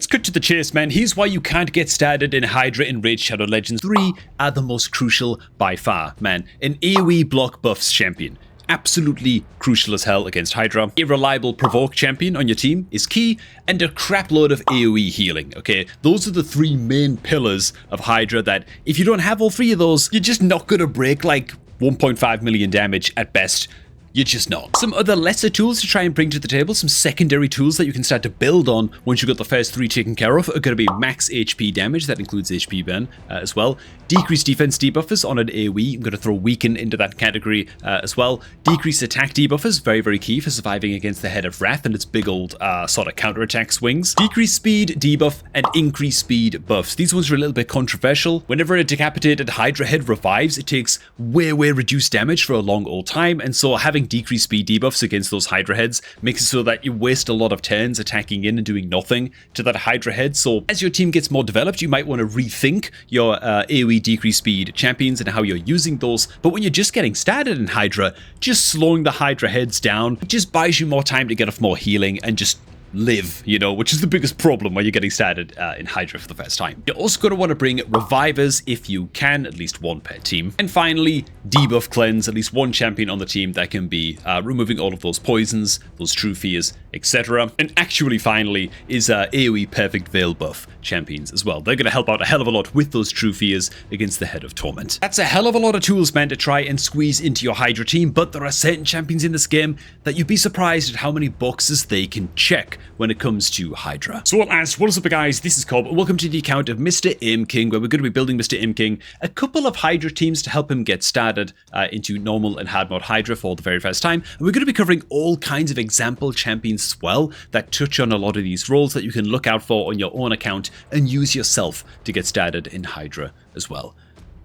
let's cut to the chase, man. Here's why you can't get started in Hydra in Raid Shadow Legends. 3 are the most crucial by far, man. An AoE block buffs champion. Absolutely crucial as hell against Hydra. A reliable provoke champion on your team is key, and a crapload of AoE healing, okay? Those are the 3 main pillars of Hydra that, if you don't have all 3 of those, you're just not gonna break like 1.5 million damage at best. You're just not. Some other lesser tools to try and bring to the table, some secondary tools that you can start to build on once you've got the first 3 taken care of, are going to be max HP damage, that includes HP burn as well. Decreased defense debuffers on an AoE, I'm going to throw weaken into that category as well. Decreased attack debuffers, very, very key for surviving against the Head of Wrath and its big old sort of counterattack swings. Decreased speed debuff and increased speed buffs. These ones are a little bit controversial. Whenever a decapitated Hydra head revives, it takes way reduced damage for a long old time, and so having decreased speed debuffs against those Hydra heads makes it so that you waste a lot of turns attacking in and doing nothing to that Hydra head. So as your team gets more developed, you might want to rethink your AoE decreased speed champions and how you're using those. But when you're just getting started in Hydra, just slowing the Hydra heads down just buys you more time to get off more healing and just live, you know, which is the biggest problem when you're getting started in Hydra for the first time. You're also going to want to bring revivers if you can, at least 1 per team. And finally, debuff cleanse, at least 1 champion on the team that can be removing all of those poisons, those true fears, etc. And actually, finally, is AoE perfect veil buff champions as well. They're going to help out a hell of a lot with those true fears against the Head of Torment. That's a hell of a lot of tools, man, to try and squeeze into your Hydra team, but there are certain champions in this game that you'd be surprised at how many boxes they can check when it comes to Hydra. So what is up guys, this is Cobb. Welcome to the account of Mr. Aim King, where we're going to be building Mr. Aim King a couple of Hydra teams to help him get started into normal and hard mode Hydra for the very first time. And we're going to be covering all kinds of example champions as well that touch on a lot of these roles that you can look out for on your own account and use yourself to get started in Hydra as well.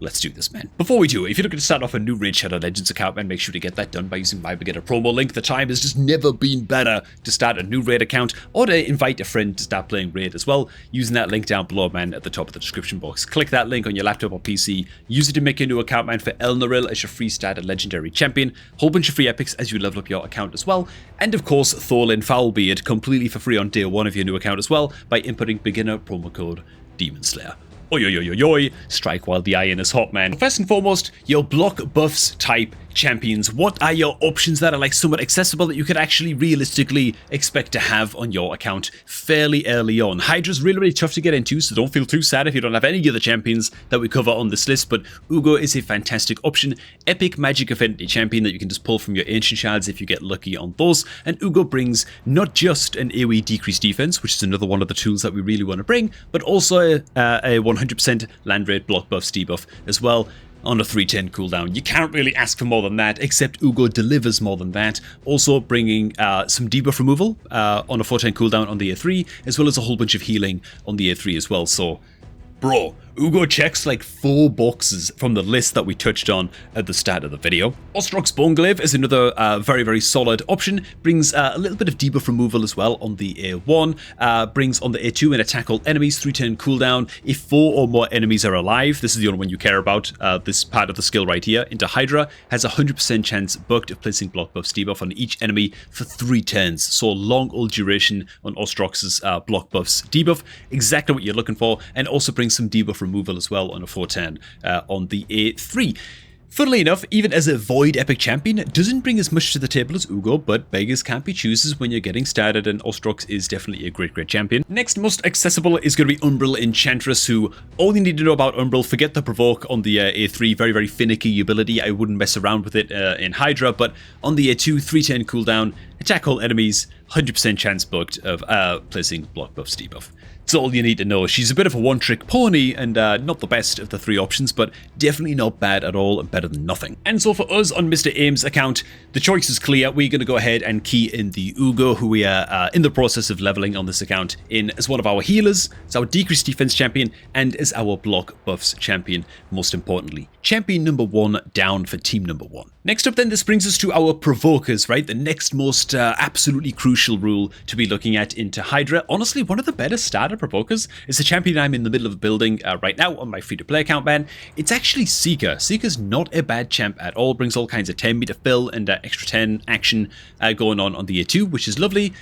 Let's do this, man. Before we do, if you're looking to start off a new Raid Shadow Legends account, man, make sure to get that done by using my beginner promo link. The time has just never been better to start a new Raid account or to invite a friend to start playing Raid as well, using that link down below, man, at the top of the description box. Click that link on your laptop or PC, use it to make your new account, man, for Elnaril as your free starter legendary champion, whole bunch of free epics as you level up your account as well, and of course, Thorlin Foulbeard completely for free on day 1 of your new account as well by inputting beginner promo code Demon Slayer. Oi, oi, oi, oi, oi, strike while the iron is hot, man. First and foremost, your block buffs type champions. What are your options that are like somewhat accessible that you could actually realistically expect to have on your account fairly early on? Hydra's really tough to get into, so don't feel too sad if you don't have any other champions that we cover on this list, but Ugo is a fantastic option. Epic magic affinity champion that you can just pull from your ancient shards if you get lucky on those, and Ugo brings not just an AoE decreased defense, which is another one of the tools that we really want to bring, but also a 100% land rate block buffs debuff as well, on a 310 cooldown. You can't really ask for more than that, except Ugo delivers more than that. Also bringing some debuff removal on a 410 cooldown on the A3, as well as a whole bunch of healing on the A3 as well. So, bro, Ugo checks like 4 boxes from the list that we touched on at the start of the video. Ostrok's Boneglaive is another very solid option. Brings a little bit of debuff removal as well on the A1. Brings on the A2 and attack all enemies, 310 cooldown. If 4 or more enemies are alive, this is the only one you care about, this part of the skill right here, into Hydra, has a 100% chance bugged of placing block buffs debuff on each enemy for 3 turns. So long old duration on Ostrok's block buffs debuff, exactly what you're looking for, and also brings some debuff removal as well on a 410 on the A3. Funnily enough, even as a Void Epic Champion, it doesn't bring as much to the table as Ugo, but beggars can't be choosers when you're getting started, and Ostrox is definitely a great champion. Next most accessible is going to be Umbral Enchantress, who all you need to know about Umbral, forget the provoke on the A3, very finicky ability. I wouldn't mess around with it in Hydra, but on the A2, 310 cooldown, attack all enemies, 100% chance bugged of placing block buffs debuff. That's all you need to know. She's a bit of a one-trick pony and not the best of the 3 options, but definitely not bad at all and better than nothing. And so for us on Mr. Aim's account, the choice is clear. We're going to go ahead and key in the Ugo, who we are in the process of leveling on this account in as one of our healers, as our decreased defense champion, and as our block buffs champion, most importantly. Champion number 1 down for team number 1. Next up then, this brings us to our provokers, right? The next most absolutely crucial rule to be looking at into Hydra. Honestly, one of the better starter provokers is the champion I'm in the middle of building right now on my free-to-play account, man. It's actually Seeker. Seeker's not a bad champ at all. Brings all kinds of 10 meter fill and extra 10 action going on the A2, which is lovely.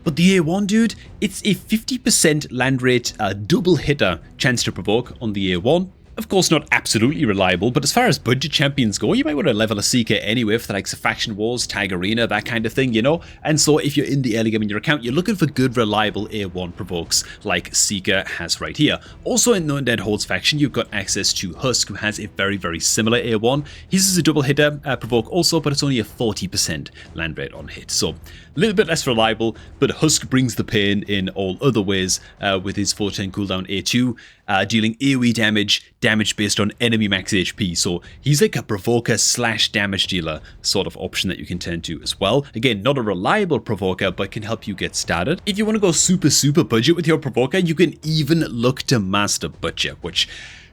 But the A1, dude, it's a 50% land rate double hitter chance to provoke on the A1. Of course, not absolutely reliable, but as far as budget champions go, you might want to level a Seeker anyway for the likes of Faction Wars, Tag Arena, that kind of thing, you know? And so if you're in the early game in your account, you're looking for good, reliable A1 provokes like Seeker has right here. Also in the Undead Hordes faction, you've got access to Husk, who has a very, very similar A1. His is a double hitter provoke also, but it's only a 40% land rate on hit. So a little bit less reliable, but Husk brings the pain in all other ways with his 410 cooldown A2, dealing AoE damage based on enemy max HP. So he's like a provoker slash damage dealer sort of option that you can turn to as well. Again, not a reliable provoker, but can help you get started. If you want to go super budget with your provoker, you can even look to Master Butcher, which,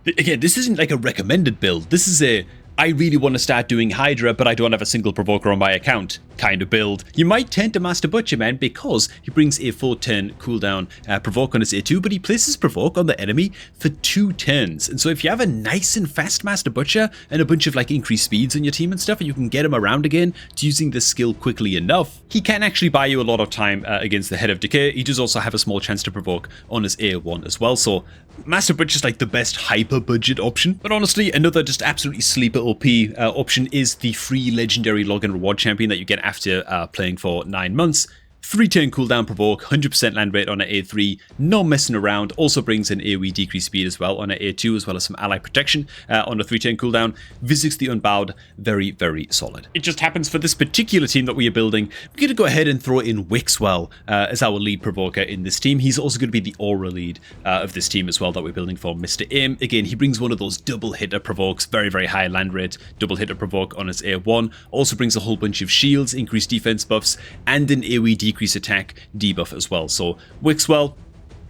again, this isn't like a recommended build. This is a I really want to start doing HYDRA, but I don't have a single provoker on my account kind of build. You might turn to Master Butcher, man, because he brings a 410 cooldown provoke on his A2, but he places provoke on the enemy for 2 turns. And so if you have a nice and fast Master Butcher and a bunch of like increased speeds on your team and stuff, and you can get him around again to using this skill quickly enough, he can actually buy you a lot of time against the Head of Decay. He does also have a small chance to provoke on his A1 as well. So Master Butcher's like the best hyper budget option. But honestly, another just absolutely sleeper OP option is the free legendary login reward champion that you get after playing for 9 months. 3-turn cooldown provoke, 100% land rate on an A3, no messing around, also brings an AoE decrease speed as well on an A2, as well as some ally protection on a 3-turn cooldown. Visits the Unbowed, very, very solid. It just happens for this particular team that we are building, we're going to go ahead and throw in Wixwell as our lead provoker in this team. He's also going to be the aura lead of this team as well that we're building for Mr. Aim. Again, he brings one of those double hitter provokes, very, very high land rate, double hitter provoke on his A1, also brings a whole bunch of shields, increased defense buffs, and an AoE decrease attack debuff as well. So Wixwell,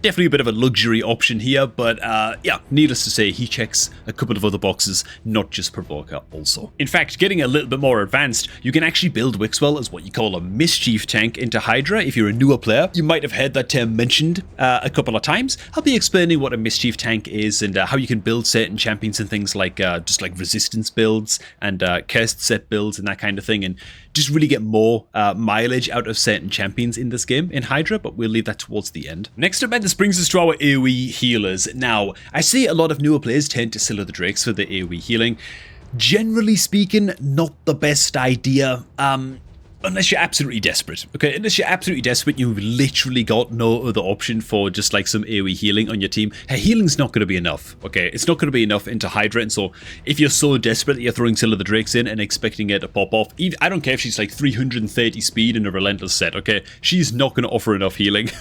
definitely a bit of a luxury option here, but yeah, needless to say, he checks a couple of other boxes, not just provoker also. In fact, getting a little bit more advanced, you can actually build Wixwell as what you call a mischief tank into HYDRA. If you're a newer player, you might have heard that term mentioned a couple of times. I'll be explaining what a mischief tank is and how you can build certain champions and things like just like resistance builds and cursed set builds and that kind of thing, and just really get more mileage out of certain champions in this game in HYDRA, but we'll leave that towards the end. Next up, this brings us to our AoE healers. Now, I see a lot of newer players tend to Scylla the Drakes for the AoE healing. Generally speaking, not the best idea. Unless you're absolutely desperate, okay? Unless you're absolutely desperate, you've literally got no other option for just like some AoE healing on your team. Hey, healing's not going to be enough, okay? It's not going to be enough into HYDRA, and so if you're so desperate that you're throwing Scylla the Drakes in and expecting her to pop off, I don't care if she's like 330 speed in a relentless set, okay? She's not going to offer enough healing.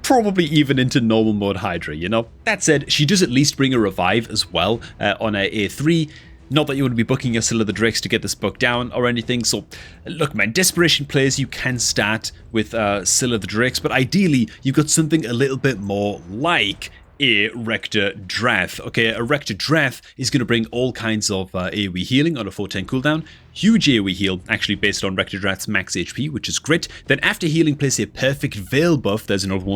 Probably even into normal mode HYDRA, you know? That said, she does at least bring a revive as well on her A3. Not that you would be booking your Scylla the Drakes to get this book down or anything. So, look, man, desperation players, you can start with Scylla the Drakes, but ideally, you've got something a little bit more like a Rector Drath. Okay, a Rector Drath is going to bring all kinds of AoE healing on a 410 cooldown. Huge AoE heal, actually based on Rector Drath's max HP, which is great. Then after healing, place a Perfect Veil buff. There's another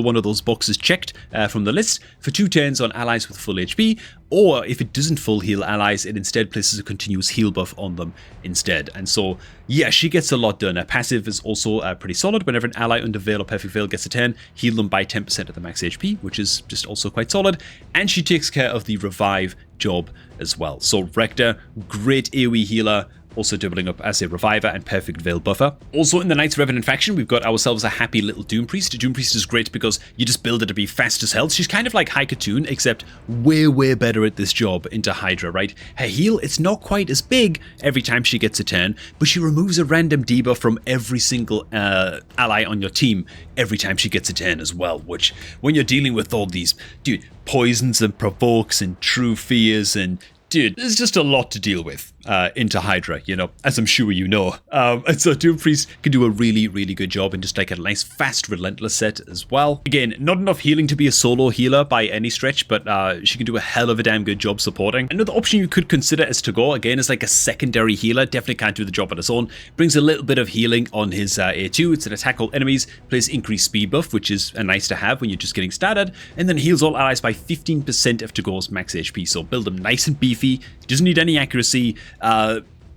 one of those boxes checked from the list for 2 turns on allies with full HP. Or if it doesn't full heal allies, it instead places a continuous heal buff on them instead. And so, yeah, she gets a lot done. Her passive is also pretty solid. Whenever an ally under Veil or Perfect Veil gets a turn, heal them by 10% of the max HP, which is just also quite solid. And she takes care of the revive job as well. So Rector, great AoE healer, also doubling up as a reviver and Perfect Veil buffer. Also in the Knights Revenant faction, we've got ourselves a happy little Doom Priest. Doom Priest is great because you just build her to be fast as hell. She's kind of like Haikatoon, except way better at this job into HYDRA, right? Her heal, it's not quite as big every time she gets a turn, but she removes a random debuff from every single ally on your team every time she gets a turn as well, which when you're dealing with all these, dude, poisons and provokes and true fears and dude, there's just a lot to deal with into HYDRA, you know, as I'm sure you know. And so Doom Priest can do a really good job in just like a nice, fast, relentless set as well. Again, not enough healing to be a solo healer by any stretch, but she can do a hell of a damn good job supporting. Another option you could consider as to go, again, is like a secondary healer. Definitely can't do the job on its own. Brings a little bit of healing on his A2. It's an attack all enemies, plays increased speed buff, which is nice to have when you're just getting started, and then heals all allies by 15% of To-Go's max HP. So build him nice and beefy. He doesn't need any accuracy.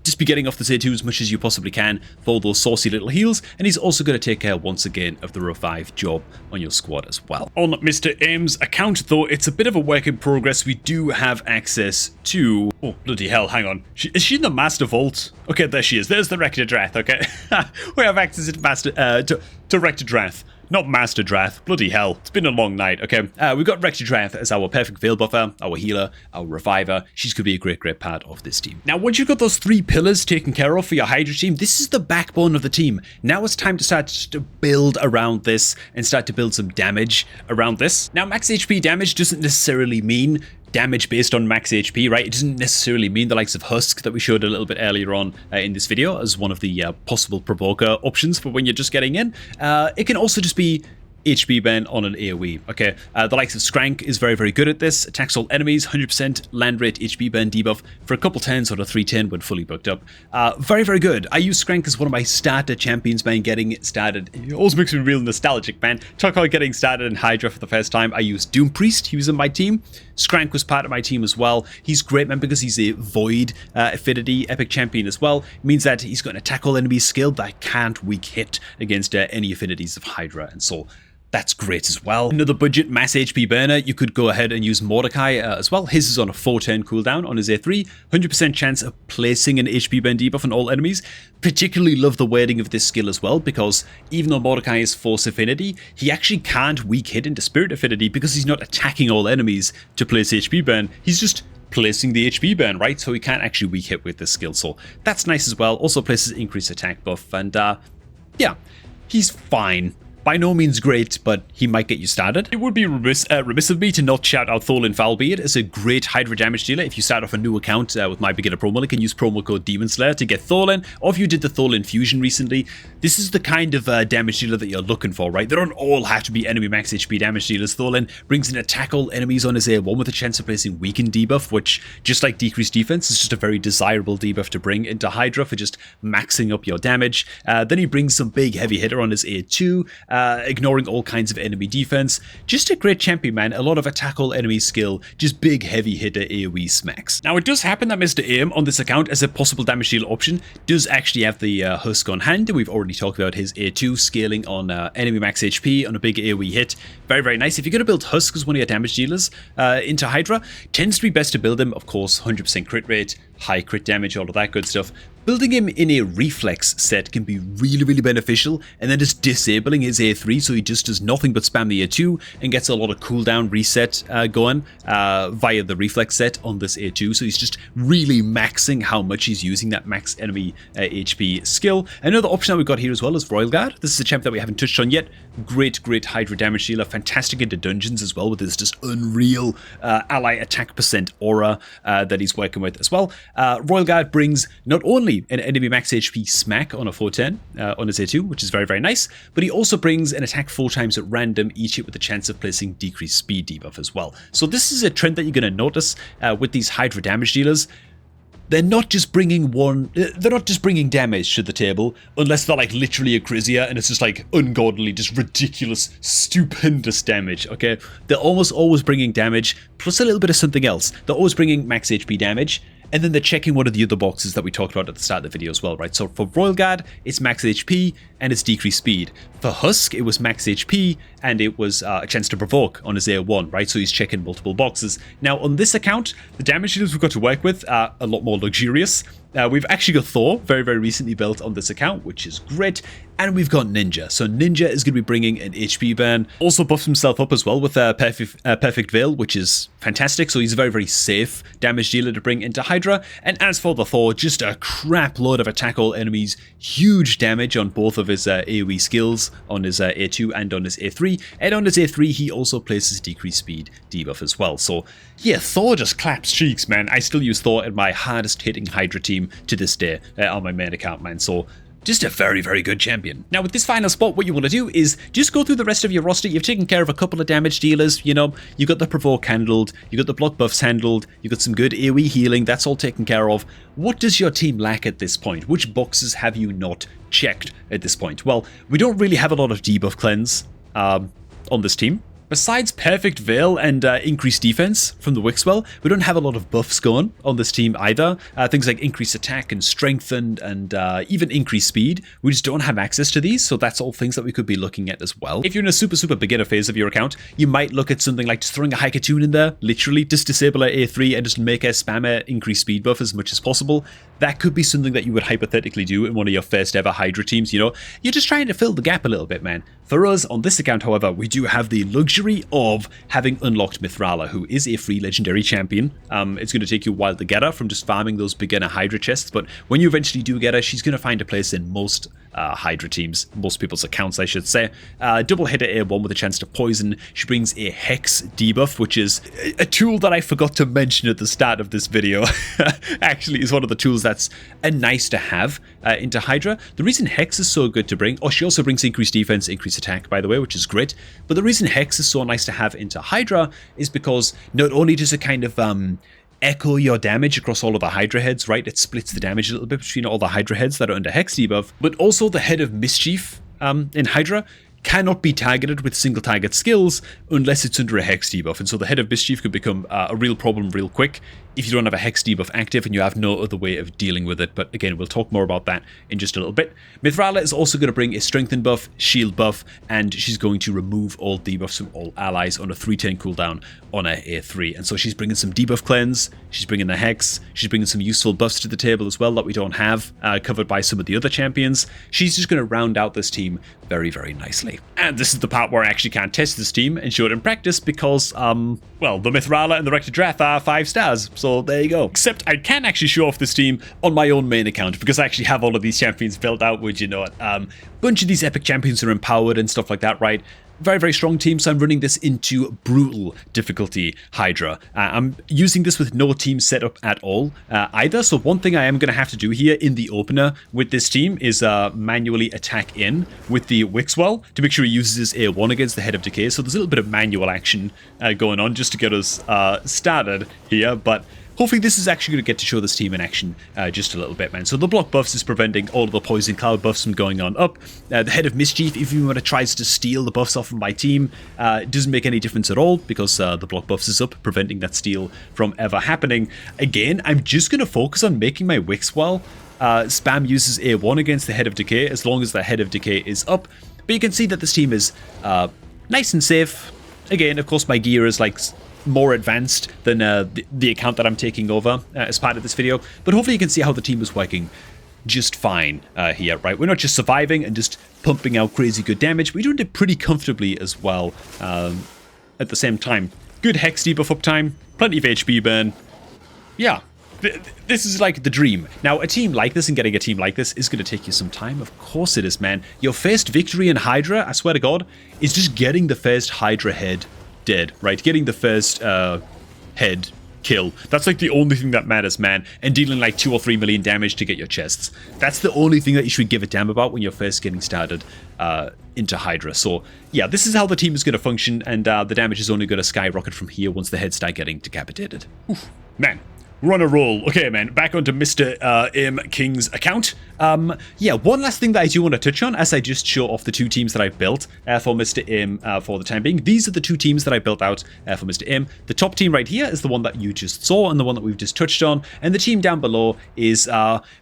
just be getting off this A2 as much as you possibly can for those saucy little heals, and he's also going to take care once again of the revive job on your squad as well. On Mr. Aim's account, though, it's a bit of a work in progress. We do have access to... Oh, bloody hell, hang on. Is she in the Master Vault? Okay, there she is. There's the Rector Drath, okay? We have access to Master... to Rector Drath. Not Master Drath. Bloody hell. It's been a long night, okay? We've got Rector Drath as our perfect Veil buffer, our healer, our reviver. She's going to be a great, great part of this team. Now, once you've got those 3 pillars taken care of for your Hydra team, this is the backbone of the team. Now it's time to start to build around this and start to build some damage around this. Now, max HP damage doesn't necessarily mean damage based on max HP, right? It doesn't necessarily mean the likes of Husk that we showed a little bit earlier on in this video as one of the possible provoker options for when you're just getting in. It can also just be HP burn on an AoE, okay? The likes of Skrank is very, very good at this. Attacks all enemies, 100% land rate HP burn debuff for a couple turns on a 310 when fully booked up. Very, very good. I use Skrank as one of my starter champions, man, getting it started. It always makes me real nostalgic, man. Talk about getting started in Hydra for the first time. I used Doom Priest. He was in my team. Skrank was part of my team as well. He's great, man, because he's a Void affinity epic champion as well. It means that he's got an attack all enemies skill that can't weak hit against any affinities of Hydra, and so that's great as well. Another budget mass HP burner, you could go ahead and use Mordecai as well. His is on a 4-turn cooldown on his A3. 100% chance of placing an HP burn debuff on all enemies. Particularly love the wording of this skill as well, because even though Mordecai is Force Affinity, he actually can't weak hit into Spirit Affinity because he's not attacking all enemies to place HP burn. He's just placing the HP burn, right? So he can't actually weak hit with this skill. So that's nice as well. Also places increased attack buff, and yeah, he's fine. By no means great, but he might get you started. It would be remiss of me to not shout out Thorlin Foulbeard as a great Hydra damage dealer. If you start off a new account with my beginner promo link and use promo code Demon Slayer to get Thorlin, or if you did the Thorlin Fusion recently, this is the kind of damage dealer that you're looking for, right? They don't all have to be enemy max HP damage dealers. Thorlin brings in attack all enemies on his A1 with a chance of placing weakened debuff, which, just like decreased defense, is just a very desirable debuff to bring into Hydra for just maxing up your damage. Then he brings some big heavy hitter on his A2, ignoring all kinds of enemy defense. Just a great champion, man. A lot of attack all enemy skill, just big heavy hitter AoE smacks. Now, it does happen that Mr. Aim on this account as a possible damage deal option does actually have the Husk on hand. We've already talked about his A2 scaling on enemy max HP on a big AoE hit. Very, very nice. If you're going to build Husk as one of your damage dealers into Hydra, tends to be best to build him, of course, 100% crit rate, high crit damage, all of that good stuff. Building him in a reflex set can be really, really beneficial, and then just disabling his A3 so he just does nothing but spam the A2 and gets a lot of cooldown reset going via the reflex set on this A2. So he's just really maxing how much he's using that max enemy HP skill. Another option that we've got here as well is Royal Guard. This is a champ that we haven't touched on yet. Great, great Hydra damage dealer. Fantastic into dungeons as well with this just unreal ally attack percent aura that he's working with as well. Royal Guard brings not only an enemy max HP smack on a 410 on his A2, which is very, very nice, but he also brings an attack 4 times at random, each hit with a chance of placing decreased speed debuff as well. So this is a trend that you're going to notice with these Hydra damage dealers. They're not just bringing damage to the table, unless they're like literally a Crizia and it's just like ungodly, just ridiculous, stupendous damage, okay? They're almost always bringing damage, plus a little bit of something else. They're always bringing max HP damage, and then they're checking one of the other boxes that we talked about at the start of the video as well, right? So for Royal Guard, it's max HP and it's decreased speed. For Husk, it was max HP and it was a chance to provoke on his A1, right? So he's checking multiple boxes. Now on this account, the damage dealers we've got to work with are a lot more luxurious. We've actually got Thor, very, very recently built on this account, which is great. And we've got Ninja. So Ninja is going to be bringing an HP burn. Also buffs himself up as well with Perfect Veil, which is fantastic. So he's a very, very safe damage dealer to bring into Hydra. And as for the Thor, just a crap load of attack all enemies. Huge damage on both of his AoE skills, on his A2 and on his A3. And on his A3, he also places decreased speed debuff as well. So yeah, Thor just claps cheeks, man. I still use Thor in my hardest hitting Hydra team to this day on my main account, man. So just a very, very good champion. Now, with this final spot, what you want to do is just go through the rest of your roster. You've taken care of a couple of damage dealers, you know. You got the provoke handled, you got the block buffs handled, you got some good AoE healing. That's all taken care of. What does your team lack at this point? Which boxes have you not checked at this point? Well, we don't really have a lot of debuff cleanse on this team. Besides Perfect Veil and increased defense from the Wixwell, we don't have a lot of buffs going on this team either. Things like increased attack and strength and even increased speed. We just don't have access to these, so that's all things that we could be looking at as well. If you're in a super beginner phase of your account, you might look at something like just throwing a Haikatoon in there, literally just disable her A3 and just make her spam her increased speed buff as much as possible. That could be something that you would hypothetically do in one of your first ever Hydra teams, you know? You're just trying to fill the gap a little bit, man. For us, on this account, however, we do have the luxury of having unlocked Mithrala, who is a free legendary champion. It's going to take you a while to get her from just farming those beginner Hydra chests, but when you eventually do get her, she's going to find a place in most Hydra teams, most people's accounts, I should say. Double hitter A1 with a chance to poison. She brings a Hex debuff, which is a tool that I forgot to mention at the start of this video. Actually, is one of the tools that's a nice to have into Hydra. The reason Hex is so good to bring, she also brings increased defense, increased attack, by the way, which is great. But the reason Hex is so nice to have into Hydra is because not only does it kind of echo your damage across all of the Hydra heads, right? It splits the damage a little bit between all the Hydra heads that are under Hex debuff, but also the head of Mischief in Hydra cannot be targeted with single target skills unless it's under a Hex debuff, and so the head of Mischief could become a real problem real quick if you don't have a Hex debuff active and you have no other way of dealing with it. But again, we'll talk more about that in just a little bit. Mithrala is also going to bring a strengthen buff, shield buff, and she's going to remove all debuffs from all allies on a 3-turn cooldown on her A3. And so she's bringing some debuff cleanse, she's bringing the Hex, she's bringing some useful buffs to the table as well that we don't have, covered by some of the other champions. She's just going to round out this team very nicely. And this is the part where I actually can't test this team and show it in practice because, well, the Mithrala and the Rector Drath are 5 stars, so there you go. Except I can actually show off this team on my own main account because I actually have all of these champions built out, would you know it. Bunch of these epic champions are empowered and stuff like that, right? Very strong team, so I'm running this into brutal difficulty Hydra. I'm using this with no team setup at all either, so one thing I am going to have to do here in the opener with this team is manually attack in with the Wixwell to make sure he uses his A1 against the Head of Decay, so there's a little bit of manual action going on just to get us started here, but hopefully this is actually going to get to show this team in action just a little bit, man. So the block buffs is preventing all of the poison cloud buffs from going on up. The Head of Mischief, if anyone tries to steal the buffs off of my team, it doesn't make any difference at all because the block buffs is up, preventing that steal from ever happening. Again, I'm just going to focus on making my Wixwell spam uses A1 against the Head of Decay as long as the Head of Decay is up. But you can see that this team is nice and safe. Again, of course, my gear is like more advanced than the account that I'm taking over as part of this video, but hopefully you can see how the team is working just fine here, right? We're not just surviving and just pumping out crazy good damage, we're doing it pretty comfortably as well at the same time. Good Hex debuff uptime, plenty of HP burn. Yeah, this is like the dream. Now, a team like this and getting a team like this is going to take you some time. Of course it is, man. Your first victory in Hydra, I swear to God, is just getting the first Hydra head dead, right? Getting the first head kill. That's like the only thing that matters, man. And dealing like 2 or 3 million damage to get your chests. That's the only thing that you should give a damn about when you're first getting started into Hydra. So yeah, this is how the team is going to function, and the damage is only going to skyrocket from here once the heads start getting decapitated. Oof, man. We're on a roll. Okay, man, back onto Mr. M. King's account. Yeah, one last thing that I do want to touch on as I just show off the 2 teams that I've built for Mr. M for the time being. These are the 2 teams that I built out for Mr. M. The top team right here is the one that you just saw and the one that we've just touched on. And the team down below is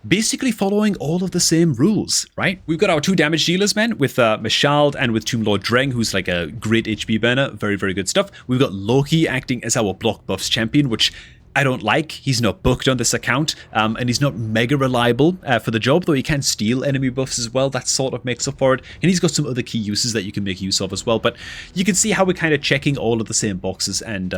basically following all of the same rules, right? We've got our 2 damage dealers, man, with Mashald and with Tomb Lord Dreng, who's like a great HP burner. Very good stuff. We've got Loki acting as our block buffs champion, which I don't like. He's not booked on this account, and he's not mega reliable for the job, though he can steal enemy buffs as well. That sort of makes up for it. And he's got some other key uses that you can make use of as well. But you can see how we're kind of checking all of the same boxes and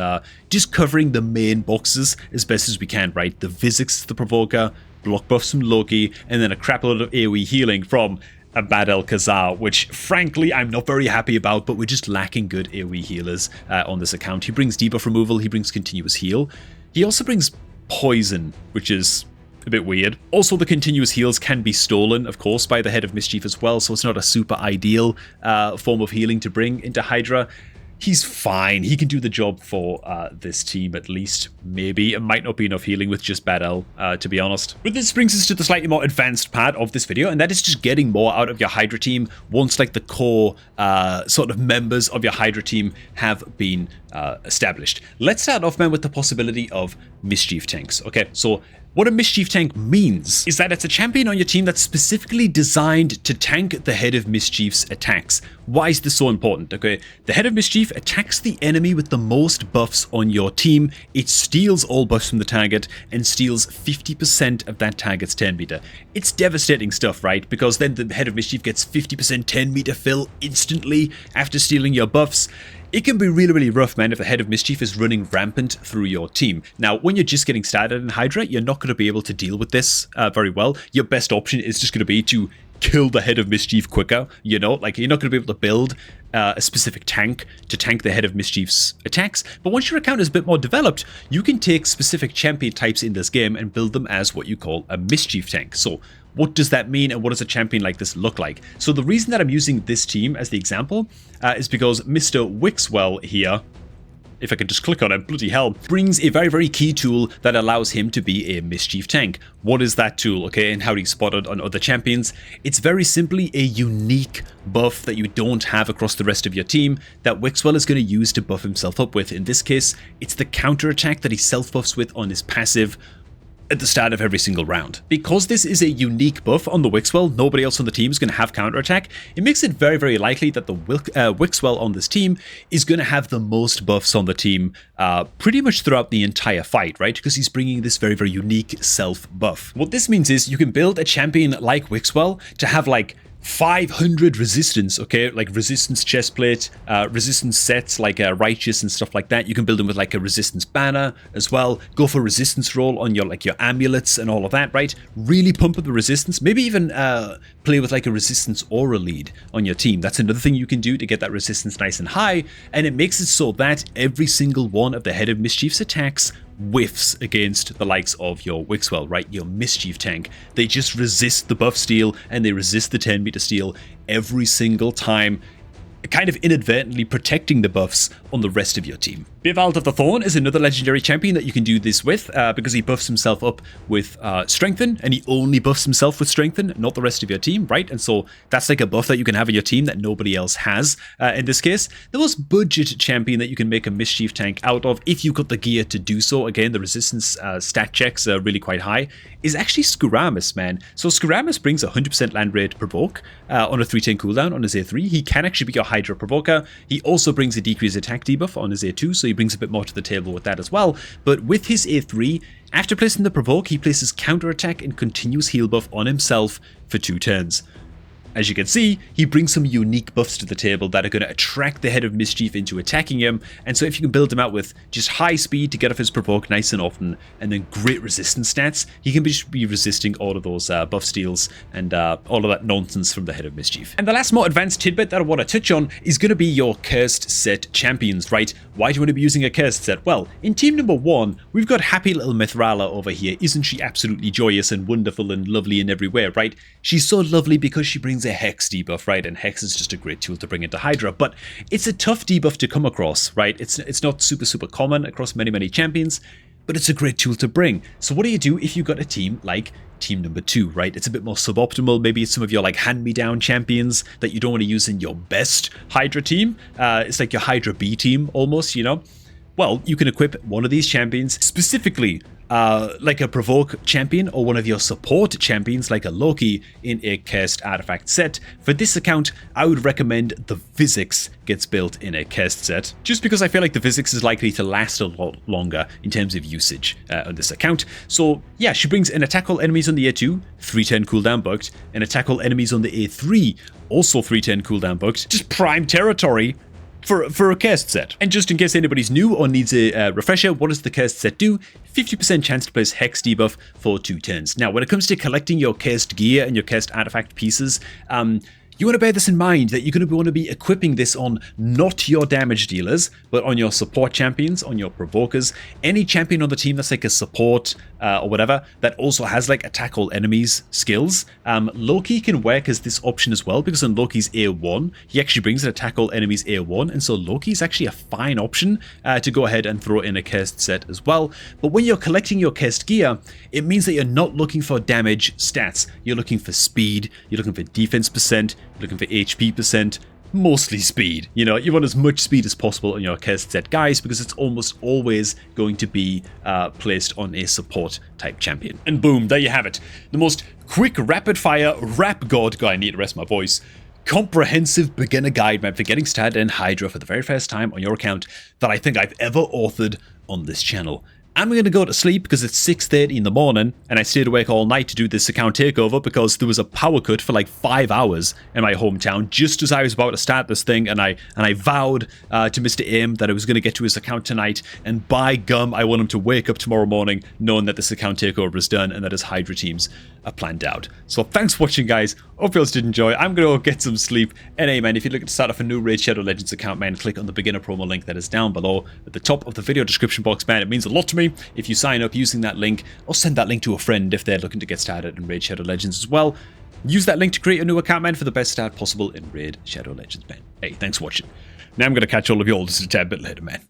just covering the main boxes as best as we can, right? The Vizix, the Provoker, block buffs from Loki, and then a crap load of AoE healing from Abad El-Khazar, which frankly I'm not very happy about, but we're just lacking good AoE healers on this account. He brings debuff removal, he brings continuous heal. He also brings poison, which is a bit weird. Also, the continuous heals can be stolen, of course, by the Head of Mischief as well, so it's not a super ideal form of healing to bring into Hydra. he's fine. He can do the job for this team at least. Maybe. It might not be enough healing with just Bad L, to be honest. But this brings us to the slightly more advanced part of this video, and that is just getting more out of your HYDRA team once like the core sort of members of your HYDRA team have been established. Let's start off, man, with the possibility of Mischief tanks. Okay, so what a Mischief tank means is that it's a champion on your team that's specifically designed to tank the Head of Mischief's attacks. Why is this so important? Okay, the Head of Mischief attacks the enemy with the most buffs on your team. It steals all buffs from the target and steals 50% of that target's 10 meter. It's devastating stuff, right? Because then the Head of Mischief gets 50% 10 meter fill instantly after stealing your buffs. It can be really, really rough, man, if the Head of Mischief is running rampant through your team. Now, when you're just getting started in HYDRA, you're not going to be able to deal with this very well. Your best option is just going to be to kill the Head of Mischief quicker, you know? Like, you're not going to be able to build a specific tank to tank the Head of Mischief's attacks. But once your account is a bit more developed, you can take specific champion types in this game and build them as what you call a Mischief tank. So what does that mean, and what does a champion like this look like? So the reason that I'm using this team as the example is because Mr. Wixwell here, if I can just click on it, bloody hell, brings a very, very key tool that allows him to be a Mischief tank. What is that tool, okay, and how do you spot it on other champions? It's very simply a unique buff that you don't have across the rest of your team that Wixwell is going to use to buff himself up with. In this case, it's the counter attack that he self-buffs with on his passive at the start of every single round. Because this is a unique buff on the Wixwell, nobody else on the team is going to have counterattack. It makes it very, very likely that the Wixwell on this team is going to have the most buffs on the team pretty much throughout the entire fight, right? Because he's bringing this very, very unique self buff. What this means is you can build a champion like Wixwell to have like 500 resistance, okay, like resistance chestplate, resistance sets like righteous and stuff like that. You can build them with like a resistance banner as well. Go for resistance roll on your like your amulets and all of that, right? Really pump up the resistance. Maybe even play with like a resistance aura lead on your team. That's another thing you can do to get that resistance nice and high, and it makes it so that every single one of the Head of Mischief's attacks whiffs against the likes of your Wixwell, right? Your Mischief tank. They just resist the buff steal and they resist the 10 meter steal every single time, kind of inadvertently protecting the buffs on the rest of your team. Bivald of the Thorn is another legendary champion that you can do this with because he buffs himself up with Strengthen, and he only buffs himself with Strengthen, not the rest of your team, right? And so that's like a buff that you can have in your team that nobody else has. In this case, the most budget champion that you can make a Mischief tank out of, if you got the gear to do so, again, the resistance stat checks are really quite high, is actually Skuramus, man. So Skuramus brings 100% land rate provoke on a 310 cooldown on his A3. He can actually be your HYDRA provoker. He also brings a decreased attack debuff on his A2, so he brings a bit more to the table with that as well. But with his A3, after placing the provoke, he places counter attack and continuous heal buff on himself for 2 turns. As you can see, he brings some unique buffs to the table that are going to attract the Head of Mischief into attacking him, and so if you can build him out with just high speed to get off his provoke nice and often, and then great resistance stats, he can be resisting all of those buff steals and all of that nonsense from the Head of Mischief. And the last more advanced tidbit that I want to touch on is going to be your cursed set champions, right? Why do you want to be using a cursed set? Well, in team number 1, we've got happy little Mithrala over here. Isn't she absolutely joyous and wonderful and lovely in every way, right? She's so lovely because she brings a Hex debuff, right? And Hex is just a great tool to bring into HYDRA, but it's a tough debuff to come across, right? It's not super common across many champions, but it's a great tool to bring. So what do you do if you've got a team like team number 2, right? It's a bit more suboptimal. Maybe it's some of your like hand-me-down champions that you don't want to use in your best HYDRA team. It's like your HYDRA B team almost, you know? Well, you can equip one of these champions specifically like a provoke champion or one of your support champions like a Loki in a cursed artifact set. For this account, I would recommend the Vizix gets built in a cursed set, just because I feel like the Vizix is likely to last a lot longer in terms of usage on this account. So yeah, she brings an attack all enemies on the A2, 310 cooldown bugged, and attack all enemies on the A3, also 310 cooldown bugged. Just prime territory for a cursed set. And just in case anybody's new or needs a refresher, what does the cursed set do? 50% chance to place Hex debuff for 2 turns. Now, when it comes to collecting your cursed gear and your cursed artifact pieces, You want to bear this in mind that you're going to want to be equipping this on not your damage dealers, but on your support champions, on your provokers, any champion on the team that's like a support or whatever that also has like attack all enemies skills. Loki can work as this option as well, because on Loki's A1, he actually brings an attack all enemies A1, and so Loki's actually a fine option to go ahead and throw in a cursed set as well. But when you're collecting your cursed gear, it means that you're not looking for damage stats. You're looking for speed, you're looking for defense percent, you're looking for HP percent, mostly speed. You know, you want as much speed as possible on your cursed set guys, because it's almost always going to be placed on a support type champion. And boom, there you have it. The most quick, rapid fire, rap god, God, I need to rest my voice, comprehensive beginner guide, man, for getting started in HYDRA for the very first time on your account that I think I've ever authored on this channel. I'm going to go to sleep because it's 6:30 in the morning, and I stayed awake all night to do this account takeover because there was a power cut for like 5 hours in my hometown just as I was about to start this thing, and I vowed to Mr. Aim that I was going to get to his account tonight, and by gum, I want him to wake up tomorrow morning knowing that this account takeover is done and that his HYDRA teams are planned out. So thanks for watching, guys. Hope you all did enjoy. I'm going to go get some sleep. And hey, man, if you're looking to start off a new Raid Shadow Legends account, man, click on the beginner promo link that is down below at the top of the video description box, man. It means a lot to me if you sign up using that link, or send that link to a friend if they're looking to get started in Raid Shadow Legends as well. Use that link to create a new account, man, for the best start possible in Raid Shadow Legends, man. Hey, thanks for watching. Now I'm going to catch all of you all just a tad bit later, man.